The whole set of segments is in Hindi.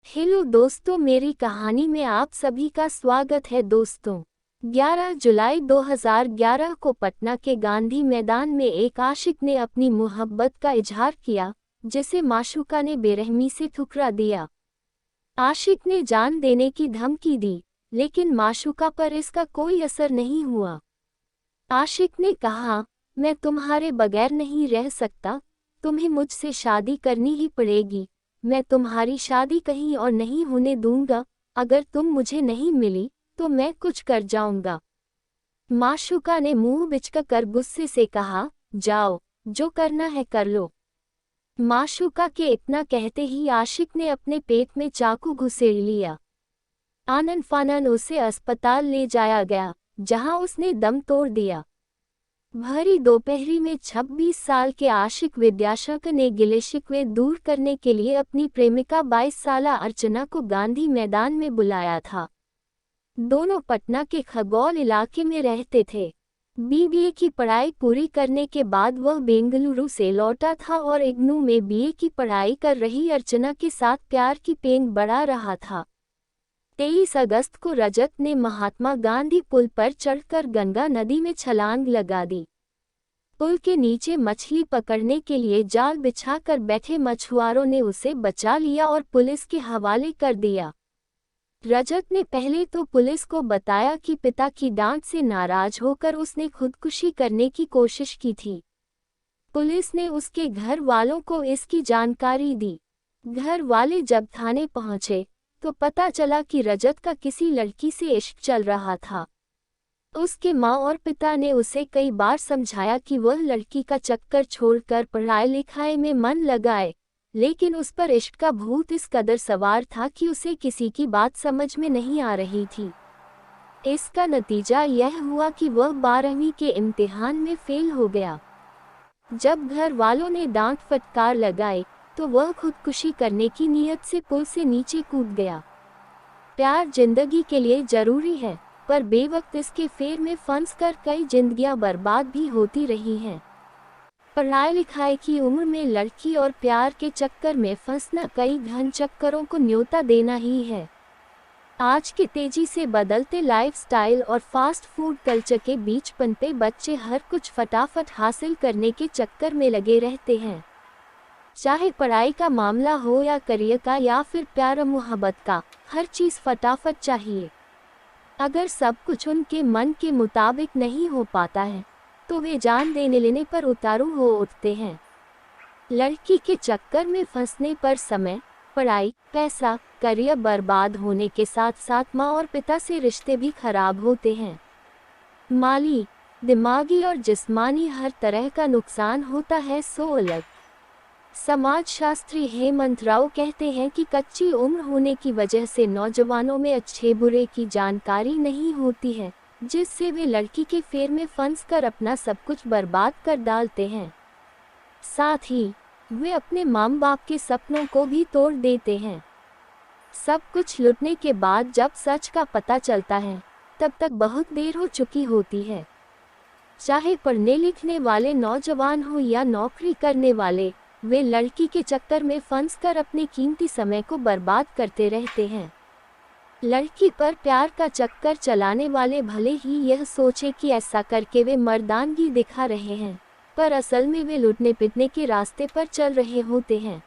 हेलो दोस्तों, मेरी कहानी में आप सभी का स्वागत है। दोस्तों, 11 जुलाई 2011 को पटना के गांधी मैदान में एक आशिक ने अपनी मोहब्बत का इजहार किया, जिसे माशूका ने बेरहमी से ठुकरा दिया। आशिक ने जान देने की धमकी दी, लेकिन माशूका पर इसका कोई असर नहीं हुआ। आशिक ने कहा, मैं तुम्हारे बगैर नहीं रह सकता, तुम्हें मुझसे शादी करनी ही पड़ेगी। मैं तुम्हारी शादी कहीं और नहीं होने दूंगा। अगर तुम मुझे नहीं मिली तो मैं कुछ कर जाऊंगा। माशूका ने मुंह बिचकर गुस्से से कहा, जाओ, जो करना है कर लो। माशूका के इतना कहते ही आशिक ने अपने पेट में चाकू घुसेड़ लिया। आनन फानन उसे अस्पताल ले जाया गया, जहां उसने दम तोड़ दिया। भरी दोपहरी में 26 साल के आशिक विद्याशंकर ने गिले शिकवे दूर करने के लिए अपनी प्रेमिका 22 साला अर्चना को गांधी मैदान में बुलाया था। दोनों पटना के खगौल इलाके में रहते थे। बीबीए की पढ़ाई पूरी करने के बाद वह बेंगलुरु से लौटा था और इग्नू में बीए की पढ़ाई कर रही अर्चना के साथ प्यार की पेंग बढ़ा रहा था। 23 अगस्त को रजत ने महात्मा गांधी पुल पर चढ़कर गंगा नदी में छलांग लगा दी। पुल के नीचे मछली पकड़ने के लिए जाल बिछाकर बैठे मछुआरों ने उसे बचा लिया और पुलिस के हवाले कर दिया। रजत ने पहले तो पुलिस को बताया कि पिता की डांट से नाराज होकर उसने खुदकुशी करने की कोशिश की थी। पुलिस ने उसके घर वालों को इसकी जानकारी दी। घर वाले जब थाने पहुंचे तो पता चला कि रजत का किसी लड़की से इश्क चल रहा था। उसके माँ और पिता ने उसे कई बार समझाया कि वह लड़की का चक्कर छोड़कर पढ़ाई लिखाई में मन लगाए, लेकिन उस पर इश्क का भूत इस कदर सवार था कि उसे किसी की बात समझ में नहीं आ रही थी। इसका नतीजा यह हुआ कि वह 12वीं के इम्तिहान में फेल हो गया। जब घर वालों ने डांट फटकार लगाई तो वह खुदकुशी करने की नीयत से पुल से नीचे कूद गया। प्यार जिंदगी के लिए जरूरी है, पर बेवक्त इसके फेर में फंसकर कई जिंदगियां बर्बाद भी होती रही हैं। पढ़ाई लिखाई की उम्र में लड़की और प्यार के चक्कर में फंसना कई घन चक्करों को न्योता देना ही है। आज के तेजी से बदलते लाइफस्टाइल और फास्ट फूड कल्चर के बीच पनपे बच्चे हर कुछ फटाफट हासिल करने के चक्कर में लगे रहते हैं। चाहे पढ़ाई का मामला हो या करियर का या फिर प्यार और मोहब्बत का, हर चीज़ फटाफट चाहिए। अगर सब कुछ उनके मन के मुताबिक नहीं हो पाता है तो वे जान देने लेने पर उतारू हो उठते हैं। लड़की के चक्कर में फंसने पर समय, पढ़ाई, पैसा, करियर बर्बाद होने के साथ साथ माँ और पिता से रिश्ते भी खराब होते हैं। माली, दिमागी और जिस्मानी हर तरह का नुकसान होता है। सो अलग समाजशास्त्री हेमंत राव कहते हैं कि कच्ची उम्र होने की वजह से नौजवानों में अच्छे बुरे की जानकारी नहीं होती है, जिससे वे लड़की के फेर में फंसकर अपना सब कुछ बर्बाद कर डालते हैं। साथ ही वे अपने माँ बाप के सपनों को भी तोड़ देते हैं। सब कुछ लुटने के बाद जब सच का पता चलता है तब तक बहुत देर हो चुकी होती है। चाहे पढ़ने लिखने वाले नौजवान हो या नौकरी करने वाले, वे लड़की के चक्कर में फंसकर अपने कीमती समय को बर्बाद करते रहते हैं। लड़की पर प्यार का चक्कर चलाने वाले भले ही यह सोचे कि ऐसा करके वे मर्दानगी दिखा रहे हैं, पर असल में वे लूटने पिटने के रास्ते पर चल रहे होते हैं।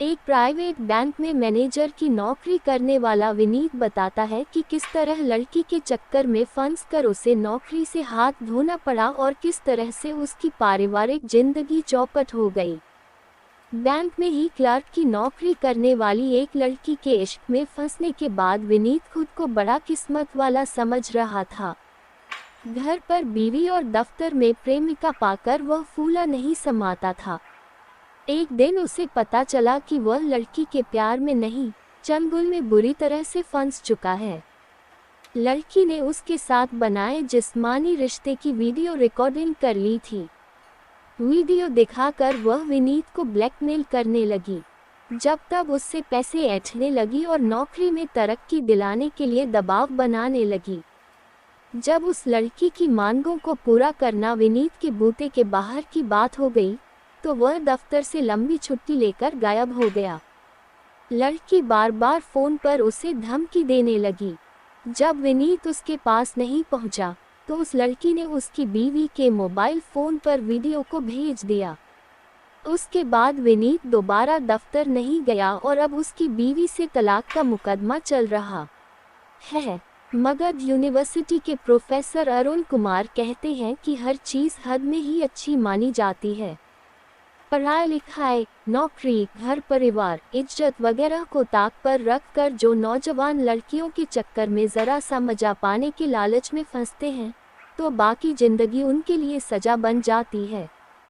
एक प्राइवेट बैंक में मैनेजर की नौकरी करने वाला विनीत बताता है कि किस तरह लड़की के चक्कर में फंसकर उसे नौकरी से हाथ धोना पड़ा और किस तरह से उसकी पारिवारिक जिंदगी चौपट हो गई। बैंक में ही क्लर्क की नौकरी करने वाली एक लड़की के इश्क में फंसने के बाद विनीत खुद को बड़ा किस्मत वाला समझ रहा था। घर पर बीवी और दफ्तर में प्रेमिका पाकर वह फूला नहीं समाता था। एक दिन उसे पता चला कि वह लड़की के प्यार में नहीं, चंगुल में बुरी तरह से फंस चुका है। लड़की ने उसके साथ बनाए जिस्मानी रिश्ते की वीडियो रिकॉर्डिंग कर ली थी। वीडियो दिखाकर वह विनीत को ब्लैकमेल करने लगी। जब तब उससे पैसे ऐंठने लगी और नौकरी में तरक्की दिलाने के लिए दबाव बनाने लगी। जब उस लड़की की मांगों को पूरा करना विनीत के बूते के बाहर की बात हो गई तो वह दफ्तर से लंबी छुट्टी लेकर गायब हो गया। लड़की बार बार फोन पर उसे धमकी देने लगी। जब विनीत उसके पास नहीं पहुंचा, तो उस लड़की ने उसकी बीवी के मोबाइल फोन पर वीडियो को भेज दिया। उसके बाद विनीत दोबारा दफ्तर नहीं गया और अब उसकी बीवी से तलाक का मुकदमा चल रहा है। मगध यूनिवर्सिटी के प्रोफेसर अरुण कुमार कहते हैं कि हर चीज़ हद में ही अच्छी मानी जाती है। पढ़ाई लिखाई, नौकरी, घर परिवार, इज्जत वगैरह को ताक पर रखकर जो नौजवान लड़कियों के चक्कर में ज़रा सा मजा पाने के लालच में फंसते हैं, तो बाकी ज़िंदगी उनके लिए सजा बन जाती है।